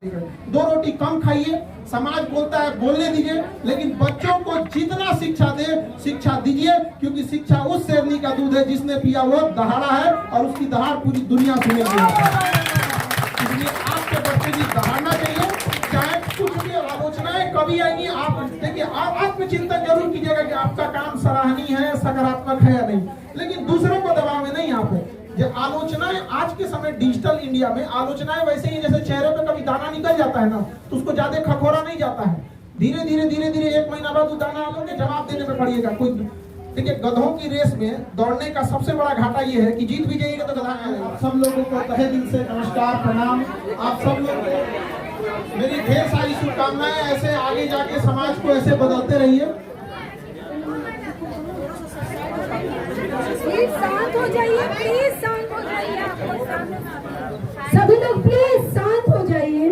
दो रोटी कम खाइए, समाज बोलता है बोलने दीजिए, लेकिन बच्चों को जितना शिक्षा दे शिक्षा दीजिए, क्योंकि शिक्षा उस शेरनी का दूध है जिसने पिया वो दहाड़ा है और उसकी दहाड़ पूरी दुनिया सुनेगी। इसलिए आपके बच्चे की दहाड़ना चाहिए, चाहे कुछ भी आलोचनाएं कभी आएंगी। आप देखिए, आप आत्मचिंतन जरूर कीजिएगा कि आपका काम सराहनीय है, सकारात्मक है या नहीं, लेकिन दूसरों को दबाव में नहीं आप है। आलोचनाएं आज के समय डिजिटल इंडिया में आलोचनाएं वैसे ही जैसे चेहरे पे कभी दाना निकल जाता है ना, तो उसको ज्यादा खखोरा नहीं जाता है। धीरे धीरे एक महीना बाद दाना आप लोग जवाब देने में पड़िएगा। कोई देखिए, गधों की रेस में दौड़ने का सबसे बड़ा घाटा ये है कि जीत भी जाइएगा तो गधा नहीं। सब लोगों को तहे दिल से नमस्कार प्रणाम। आप सब लोग को मेरी ढेर सारी शुभकामनाएं। ऐसे आगे जाके समाज को ऐसे बदलते रहिए। प्लीज शांत हो जाइए, प्लीज शांत हो जाइए, सभी लोग प्लीज शांत हो जाइए।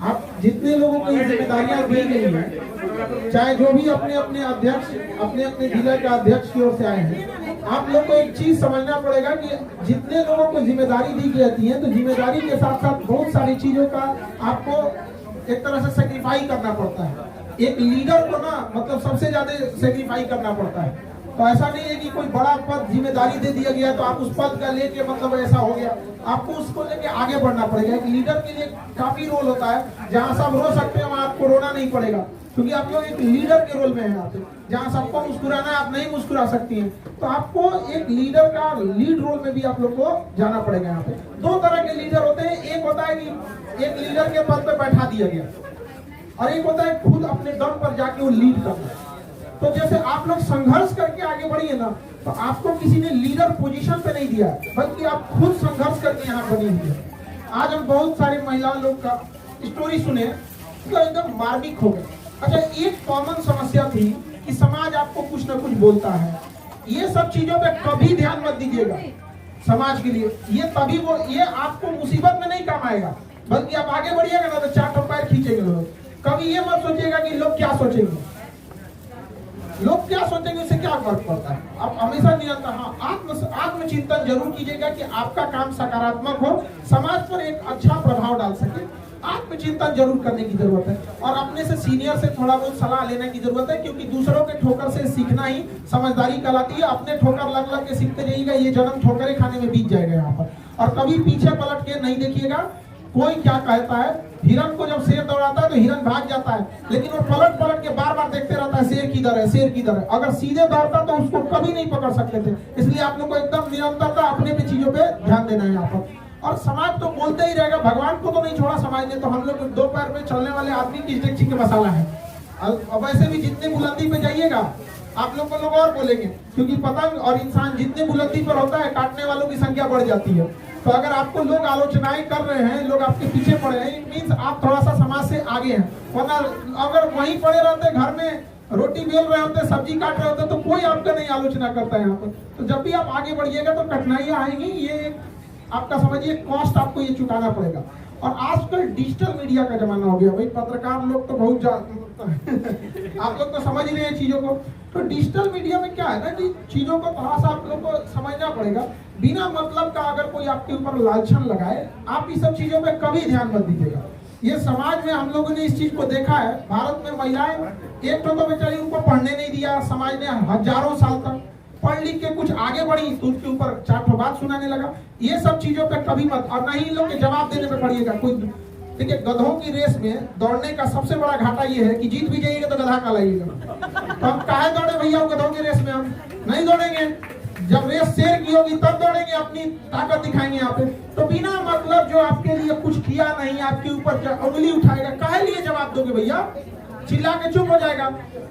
आप जितने लोगों को ये जिम्मेदारियां दी गई हैं, चाहे जो भी अपने अपने अध्यक्ष अपने अपने जिले का अध्यक्ष की ओर से आए हैं, आप लोग को एक चीज समझना पड़ेगा कि जितने लोगों को जिम्मेदारी दी जाती है, तो जिम्मेदारी के साथ साथ बहुत सारी चीजों का आपको एक तरह से सेक्रीफाई करना पड़ता है। एक लीडर को ना मतलब सबसे ज्यादा सेक्रीफाई करना पड़ता है। तो ऐसा नहीं है कि कोई बड़ा पद जिम्मेदारी दे दिया गया तो आप उस पद का लेके मतलब ऐसा हो गया, आपको उसको लेके आगे बढ़ना पड़ेगा। एक लीडर के लिए काफी रोल होता है, जहाँ सब रो सकते हैं वहाँ आपको रोना नहीं पड़ेगा, क्योंकि आप लोग एक लीडर के रोल में हैं। आप जहाँ सबको मुस्कुराना है आप नहीं मुस्कुरा सकती हैं, तो आपको एक लीडर का लीड रोल में भी आप लोग को जाना पड़ेगा। यहाँ पे दो तरह के लीडर होते हैं, एक होता है कि एक लीडर के पद पे बैठा दिया गया, और एक होता है खुद अपने दम पर जाके वो लीड करना। तो जैसे आप लोग संघर्ष करके आगे बढ़िए ना, तो आपको किसी ने लीडर पोजीशन पे नहीं दिया, बल्कि आप खुद संघर्ष करके यहाँ बनी हुई है। आज हम बहुत सारी महिला लोग का स्टोरी सुने तो एकदम मार्मिक हो गए। अच्छा, एक कॉमन समस्या थी कि समाज आपको कुछ ना कुछ बोलता है। ये सब चीजों पे कभी ध्यान मत दीजिएगा समाज के लिए। ये आपको मुसीबत में नहीं काम आएगा, बल्कि आप आगे बढ़िएगा ना तो चार पैर खींचेंगे लोग। कभी ये मत सोचिएगा कि लोग क्या सोचेंगे, लोग क्या सोचेंगे, इससे क्या फर्क पड़ता है। आप हमेशा निरंतर आत्मचिंतन जरूर कीजिएगा कि आपका काम सकारात्मक हो, समाज पर एक अच्छा प्रभाव डाल सके। आत्मचिंतन जरूर करने की जरूरत है, और अपने से सीनियर से थोड़ा बहुत सलाह लेने की जरूरत है, क्योंकि दूसरों के ठोकर से सीखना ही समझदारी कहलाती है। अपने ठोकर लग लग के सीखते जाइएगा, ये जन्म ठोकरे खाने में बीत जाएगा यहाँ पर। और कभी पीछे पलट के नहीं देखिएगा कोई क्या कहता है। हिरन को जब शेर दौड़ाता है तो हिरन भाग जाता है, लेकिन वो पलट पलट के बार बार देखते रहता है शेर किधर है, शेर किधर है। अगर सीधे दौड़ता तो उसको कभी नहीं पकड़ सकते थे। इसलिए आप लोग को एकदम निरंतरता अपने पे चीजों पे ध्यान देना है यहाँ पर। और समाज तो बोलते ही रहेगा, भगवान को तो नहीं छोड़ा समाज ने। तो हम लोग दो पैर में चलने वाले आदमी की डेगची के मसाला है। अब वैसे भी जितने बुलंदी पे जाइएगा आप लोग को लोग और बोलेंगे, क्योंकि पतंग और इंसान जितने बुलंदी पर होता है काटने वालों की संख्या बढ़ जाती है। तो अगर आपको लोग आलोचनाएं कर रहे हैं, लोग आपके पीछे पड़े हैं, इट मीन्स आप थोड़ा सा समाज से आगे हैं। वरना अगर वहीं पड़े रहते, घर में रोटी बेल रहे होते, सब्जी काट रहे होते, तो कोई आपका नहीं आलोचना करता है यहाँ पर। तो जब भी आप आगे बढ़िएगा तो कठिनाइयां आएंगी, ये आपका समझिए कॉस्ट आपको ये चुकाना पड़ेगा। और आजकल डिजिटल मीडिया का जमाना हो गया भाई, पत्रकार लोग तो बहुत आप लोग तो समझ रहे हैं चीजों को। तो डिजिटल मीडिया में क्या है ना कि चीजों को थोड़ा सा आप लोग को समझना पड़ेगा। बिना मतलब का अगर कोई आपके ऊपर लालछन लगाए, आप इस सब चीजों पे कभी ध्यान मत दीजिएगा। ये समाज में हम लोगों ने इस चीज को देखा है। भारत में महिलाएं एक तो बेचारी उनको पढ़ने नहीं दिया, समाज ने हजारों साल तक पढ़ लिख के कुछ आगे बढ़ी तो उसके ऊपर चार बात सुनाने लगा। ये सब चीजों पे कभी मत, और नहीं इन लोग के जवाब देने पे पड़िएगा। कोई देखिए, गधों की रेस में दौड़ने का सबसे बड़ा घाटा ये है कि जीत भी जाइएगा तो गधा कहलाइएगा। तो हम काहे दौड़े भैया गधों की रेस में? हम नहीं दौड़ेंगे। जब रेस शेर की होगी तब दौड़ेंगे, अपनी ताकत दिखाएंगे यहाँ पे। तो बिना मतलब जो आपके लिए कुछ किया नहीं, आपके ऊपर उंगली उठाएगा, काहे लिए जवाब दोगे भैया? चिल्ला के चुप हो जाएगा।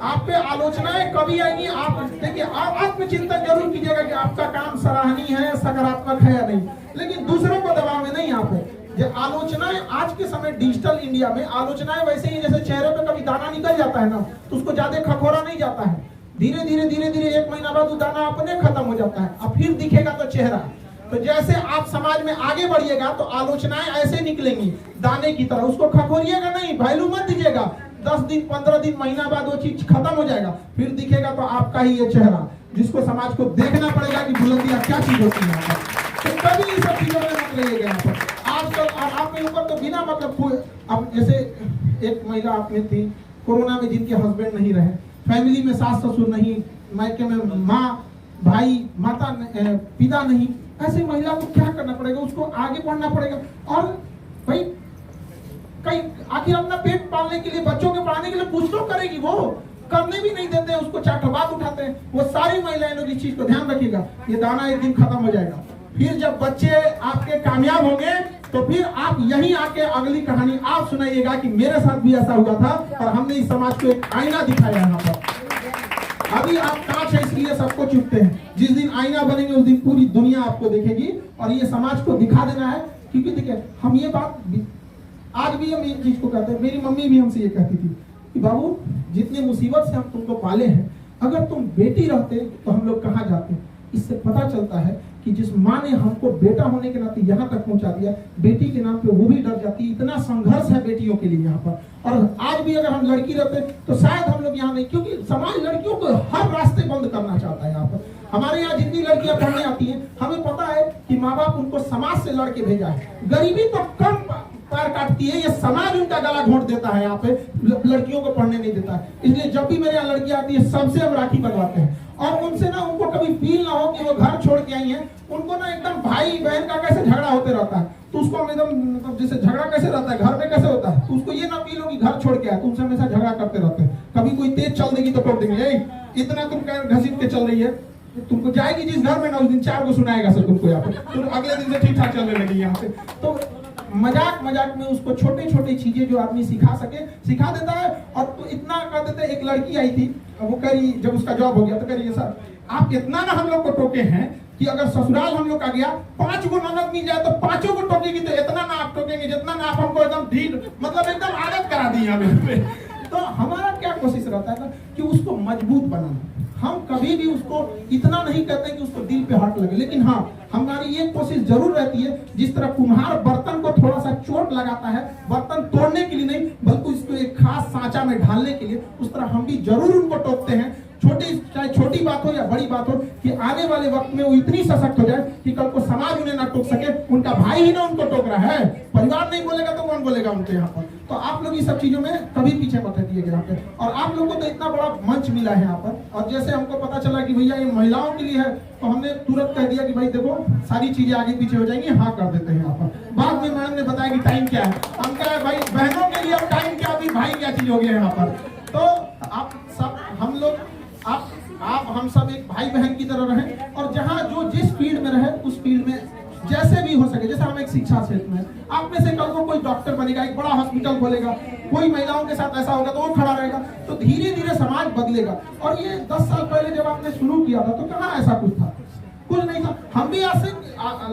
आप पे आलोचनाएं कभी आएंगी। आप देखिए, आप आत्मचिंतन जरूर कीजिएगा कि आपका काम सराहनीय है, सकारात्मक है या नहीं, लेकिन दूसरों को दबाव में नहीं। यहाँ पे आलोचनाएं आज के समय डिजिटल इंडिया में आलोचनाएं वैसे ही जैसे चेहरे पे कभी दाना निकल जाता है ना, तो उसको ज्यादा खखोरा नहीं जाता है। धीरे धीरे एक महीना बाद दाना अपने खत्म हो जाता है, अब फिर दिखेगा तो चेहरा। तो जैसे आप समाज में आगे बढ़िएगा तो आलोचनाएं ऐसे निकलेंगी दाने की तरह, उसको खखोरिएगा नहीं, वैल्यू मत दीजिएगा। 10 दिन 15 दिन महीना बाद वो चीज खत्म हो जाएगा, फिर दिखेगा तो आपका ही ये चेहरा, जिसको समाज को देखना पड़ेगा कि बुलंदियां क्या चीज होती है। तो कभी इन सब चीजों में मत रहिएगा यहाँ पर। आजकल आप आपके ऊपर तो बिना मतलब अब जैसे एक महिला आप में थी कोरोना में जिनके हस्बैंड नहीं रहे, फैमिली में सास ससुर नहीं, मायके में माँ भाई माता पिता नहीं, ऐसे महिला को क्या करना पड़ेगा? उसको आगे बढ़ना पड़ेगा। और भाई कहीं आखिर अपना पेट पालने के लिए, बच्चों के पढ़ाने के लिए कुछ तो करेगी, वो करने भी नहीं देते हैं, उसको चाटो बात उठाते हैं। वो सारी महिलाएं लोग इस चीज को ध्यान रखिएगा, ये दाना एक दिन खत्म हो जाएगा। फिर जब बच्चे आपके कामयाब होंगे तो फिर आप यहीं आके अगली कहानी आप सुनाइएगा कि मेरे साथ भी ऐसा हुआ था और हमने इस समाज को एक आईना दिखाया यहाँ पर। अभी आप कांच है इसलिए सबको चुपते हैं, जिस दिन आईना बनेंगे उस दिन पूरी दुनिया आपको देखेगी और ये समाज को दिखा देना है। क्योंकि देखिए हम ये बात आज भी हम एक चीज को कहते हैं, मेरी मम्मी भी हमसे ये कहती थी कि बाबू जितने मुसीबत से हम तुमको पाले हैं, अगर तुम बेटी रहते तो हम लोग कहाँ जाते। इससे पता चलता है कि जिस माँ ने हमको बेटा होने के नाते यहाँ तक पहुँचा दिया, बेटी के नाम पे वो भी डर जाती है। इतना संघर्ष है बेटियों के लिए यहाँ पर। और आज भी अगर हम लड़की रहते तो शायद हम लोग यहाँ नहीं, क्योंकि समाज लड़कियों को हर रास्ते बंद करना चाहता है। यहाँ पर हमारे यहाँ जितनी लड़कियां पढ़ने आती हैं, हमें पता है कि माँ बाप उनको समाज से लड़के भेजा है। गरीबी तो कम पैर काटती है, ये समाज उनका गला घोंट देता है, यहाँ पे लड़कियों को पढ़ने नहीं देता है। इसलिए जब भी मेरे यहाँ लड़की आती है सबसे हम राखी बनवाते हैं और उनसे ना उनको कभी फील ना हो कि वो घर छोड़ के आई हैं। उनको ना एकदम भाई बहन का कैसे झगड़ा होते रहता है, तो उसको हम एकदम मतलब जैसे झगड़ा कैसे रहता है घर में कैसे होता है, तो उसको ये ना फील हो कि घर छोड़ के आया, तो उनसे हमेशा झगड़ा करते रहते हैं। कभी कोई तेज चल देगी तो टोक देंगे, इतना तुम घसीट के चल रही है, तुमको जाएगी जिस घर में ना उस दिन 4 को सुनाएगा सर तुमको यहाँ पे, तो अगले दिन से ठीक ठाक चलने लगी यहाँ पे। तो मजाक मजाक में उसको छोटे छोटे चीजें जो आदमी सिखा सके सिखा देता है। और तो इतना कर देते। एक लड़की आई थी, वो करी जब उसका जॉब हो गया तो करिए सर आप इतना ना हम लोग को टोके हैं कि अगर ससुराल हम लोग का गया 5 गो ननद मिल जाए तो 5 को टोकेगी, तो इतना ना आप टोकेंगे जितना ना आप हमको एकदम ढील मतलब एकदम आदत करा दी हमें। तो हमारा क्या कोशिश रहता है ना कि उसको मजबूत बनाना। हम कभी भी उसको इतना नहीं कहते कि उसको दिल पे हाथ लगे, लेकिन हाँ हमारी ये कोशिश जरूर रहती है, जिस तरह कुम्हार बर्तन को थोड़ा सा चोट लगाता है बर्तन तोड़ने के लिए नहीं बल्कि उसको एक खास सांचा में ढालने के लिए, उस तरह हम भी जरूर उनको टोकते हैं। चाहे छोटी बात हो या बड़ी बात हो, कि आने वाले वक्त में वो इतनी सशक्त हो जाए कि कल को समाज उन्हें ना टोक सके। उनका भाई ही ना उनको टोक रहा है, परिवार नहीं बोलेगा तो कौन बोलेगा उनके यहाँ पर। तो आप लोग ये सब चीजों में कभी पीछे मत हटिएगा यहाँ पे। और आप लोगों को तो इतना बड़ा मंच मिला है यहाँ पर, और जैसे हमको पता चला कि भैया ये महिलाओं के लिए है, तो हमने तुरंत कह दिया कि भाई देखो सारी चीजें आगे पीछे हो जाएंगी, हाँ कर देते हैं यहाँ पर। बाद में मैडम ने बताया कि टाइम क्या है, हम कहा भाई बहनों के लिए अब टाइम क्या, अभी भाई क्या चीज हो गया यहाँ पर। तो आप सब हम लोग आप हम सब एक भाई बहन की तरह रहें, और जहाँ जो जिस फील्ड में रहे उस फील्ड में जैसे भी हो सके। जैसे हम एक शिक्षा क्षेत्र में, आप में से कल को कोई डॉक्टर बनेगा, एक बड़ा हॉस्पिटल खोलेगा, कोई महिलाओं के साथ ऐसा होगा तो वो खड़ा रहेगा, तो धीरे धीरे समाज बदलेगा। और ये 10 साल पहले जब आपने शुरू किया था तो कहाँ ऐसा कुछ था, कुछ नहीं था। हम भी आज से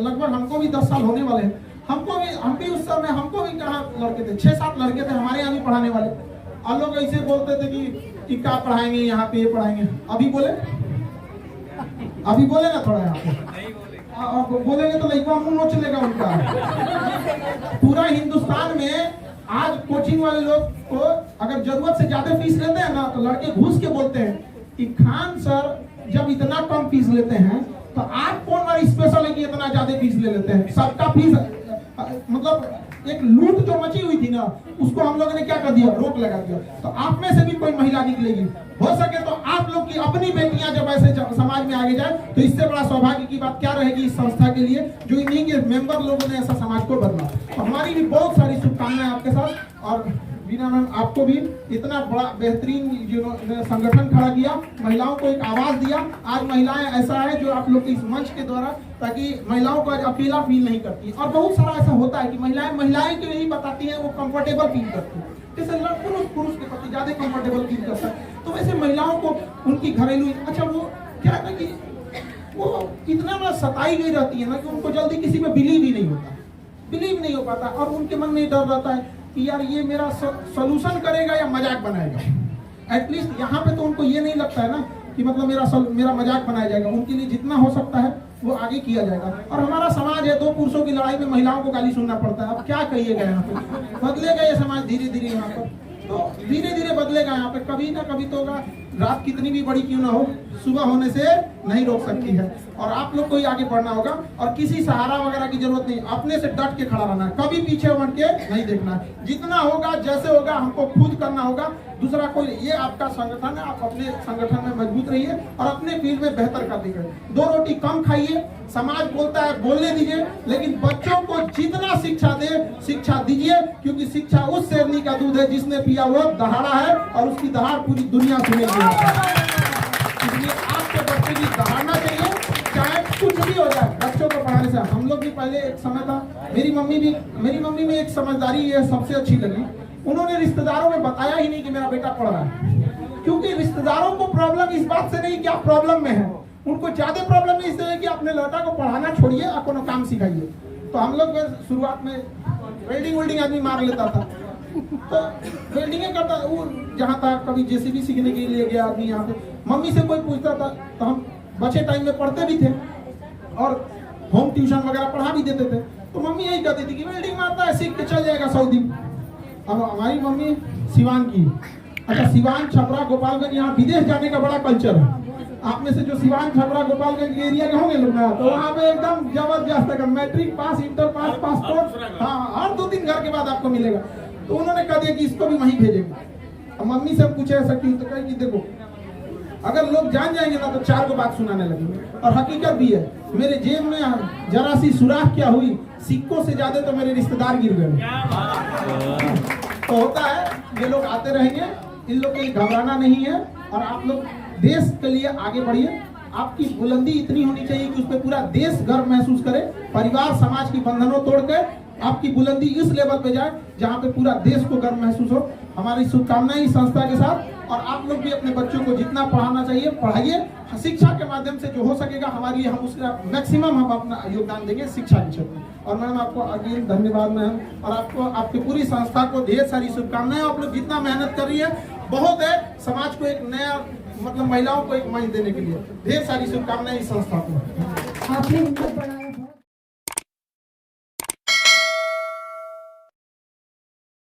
लगभग हमको भी 10 साल होने वाले हैं, हम भी उस समय हमको भी कहाँ लड़के थे, 6-7 लड़के थे हमारे यहाँ भी पढ़ाने वाले, और लोग ऐसे बोलते थे कि क्या पढ़ाएंगे यहाँ पे, ये पढ़ाएंगे। अभी बोले ना थोड़ा यहाँ पे बोलेंगे तो लड़का मुंह नोच लेगा उनका। पूरा हिंदुस्तान में आज कोचिंग वाले लोग को अगर जरूरत से ज्यादा फीस लेते हैं ना, तो लड़के घुस के बोलते हैं कि खान सर जब इतना कम फीस लेते हैं तो आप कौन वाली स्पेशल है कि इतना ज्यादा फीस ले लेते हैं। सबका फीस मतलब एक लूट जो मची हुई थी ना, उसको हम लोगों ने क्या कर दिया, रोक लगा दिया। तो आप में से भी कोई महिला निकलेगी, हो सके तो आप लोग की अपनी बेटियां जब ऐसे समाज में आगे जाए, तो इससे बड़ा सौभाग्य की बात क्या रहेगी इस संस्था के लिए, जो इन्हीं के मेंबर लोगों ने ऐसा समाज को बदला। तो हमारी भी बहुत सारी शुभकामनाएं आपके साथ। और बीना मैम आपको भी इतना बड़ा बेहतरीन संगठन खड़ा किया, महिलाओं को एक आवाज दिया। आज महिलाएं ऐसा है जो आप लोग के इस मंच के द्वारा, ताकि महिलाओं को आज अकेला फील नहीं करती। और बहुत सारा ऐसा होता है कि महिलाएं के लिए बताती हैं वो कंफर्टेबल फील करती है, जैसे पुरुष के प्रति ज्यादा कंफर्टेबल फील करता है। तो वैसे महिलाओं को उनकी घरेलू अच्छा वो क्या है कि वो इतना ना सताई गई रहती है ना कि उनको जल्दी किसी पे बिलीव नहीं हो पाता, और उनके मन में डर रहता है कि यार ये मेरा सोल्यूशन करेगा या मजाक बनाएगा। एटलीस्ट यहाँ पे तो उनको ये नहीं लगता है ना कि मतलब मेरा मजाक बनाया जाएगा। उनके लिए जितना हो सकता है वो आगे किया जाएगा। और हमारा समाज है, 2 पुरुषों की लड़ाई में महिलाओं को गाली सुनना पड़ता है। अब क्या कहिएगा, यहाँ पे बदलेगा ये समाज धीरे धीरे। यहाँ पर तो धीरे धीरे बदलेगा। यहाँ पे कभी ना कभी तो होगा। रात कितनी भी बड़ी क्यों ना हो, सुबह होने से नहीं रोक सकती है। और आप लोग को ही आगे बढ़ना होगा और किसी सहारा वगैरह की जरूरत नहीं, अपने से डट के खड़ा रहना है, कभी पीछे बढ़ के नहीं देखना है। जितना होगा जैसे होगा हमको खुद करना होगा, दूसरा कोई। ये आपका संगठन है, आप अपने संगठन में मजबूत रहिए और अपने फील्ड में बेहतर कर दीजिए। 2 रोटी कम खाइए, समाज बोलता है बोलने दीजिए, लेकिन बच्चों को जितना शिक्षा दे शिक्षा दीजिए, क्योंकि शिक्षा उस शेरनी का दूध है जिसने पिया वो दहाड़ा है और उसकी दहाड़ पूरी दुनिया सुनेगी। इसलिए आपके बच्चे की दहाड़ना चाहिए, चाहे कुछ भी हो जाए। बच्चों को पढ़ाने से हम लोग भी पहले एक समय था, मेरी मम्मी में एक समझदारी ये सबसे अच्छी लगी, उन्होंने रिश्तेदारों में बताया ही नहीं कि मेरा बेटा पढ़ रहा है, क्योंकि रिश्तेदारों को प्रॉब्लम इस बात से नहीं कि आप प्रॉब्लम में है, उनको ज्यादा प्रॉब्लम इससे है कि अपने लड़का को पढ़ाना छोड़िए और कोनो काम सिखाइए। तो हम लोग शुरुआत में वेल्डिंग आदमी मार लेता था, तो वेल्डिंग करता वो जहाँ था, कभी जेसीबी सीखने के लिए गया आदमी यहाँ पे, मम्मी से कोई पूछता था तो हम बचे टाइम में पढ़ते भी थे और होम ट्यूशन वगैरह पढ़ा भी देते थे। तो मम्मी यही कहती थी कि वेल्डिंग मारता है, सीख के चल जाएगा सऊदी। अब हमारी मम्मी सिवान की, अच्छा सिवान छपरा गोपालगंज, यहाँ विदेश जाने का बड़ा कल्चर है। आप में से जो सिवान छपरा गोपालगंज के एरिया के होंगे लोग ना, तो वहाँ पे एकदम जबरदस्त है, matric pass, inter pass, passport, हाँ हर 2-3 घर के बाद आपको मिलेगा। तो उन्होंने कह दिया कि इसको भी वहीं भेजेंगे। अब मम्मी से पूछे ऐसा क्यों, तो कहे कि देखो अगर लोग जान जाएंगे ना तो 4 को बात सुनाने लगेंगे, और हकीकत भी है। मेरे जेब में जरा सी सुराख क्या हुई, सिक्कों से ज्यादा तो मेरे रिश्तेदार गिर गए। तो होता है, ये लोग आते रहेंगे, इन लोग को घबराना नहीं है, और आप लोग देश के लिए आगे बढ़िए। आपकी बुलंदी इतनी होनी चाहिए कि उस पर पूरा देश गर्व महसूस करे, परिवार समाज की बंधनों तोड़कर आपकी बुलंदी इस लेवल पे जाए जहाँ पे पूरा देश को गर्व महसूस हो। हमारी शुभकामनाएं इस संस्था के साथ, और आप लोग भी अपने बच्चों को जितना पढ़ाना चाहिए पढ़ाइए। शिक्षा के माध्यम से जो हो सकेगा हमारे लिए, हम उसका मैक्सिमम हम अपना योगदान देंगे शिक्षा के क्षेत्र में। और मैडम आपको अगेन धन्यवाद मैम, और आपको आपकी पूरी संस्था को ढेर सारी शुभकामनाएं। आप लोग जितना मेहनत कर रही है बहुत है, समाज को एक नया मतलब महिलाओं को एक मंच देने के लिए ढेर सारी शुभकामनाएं इस संस्था को। आपने उनको पढ़ाया।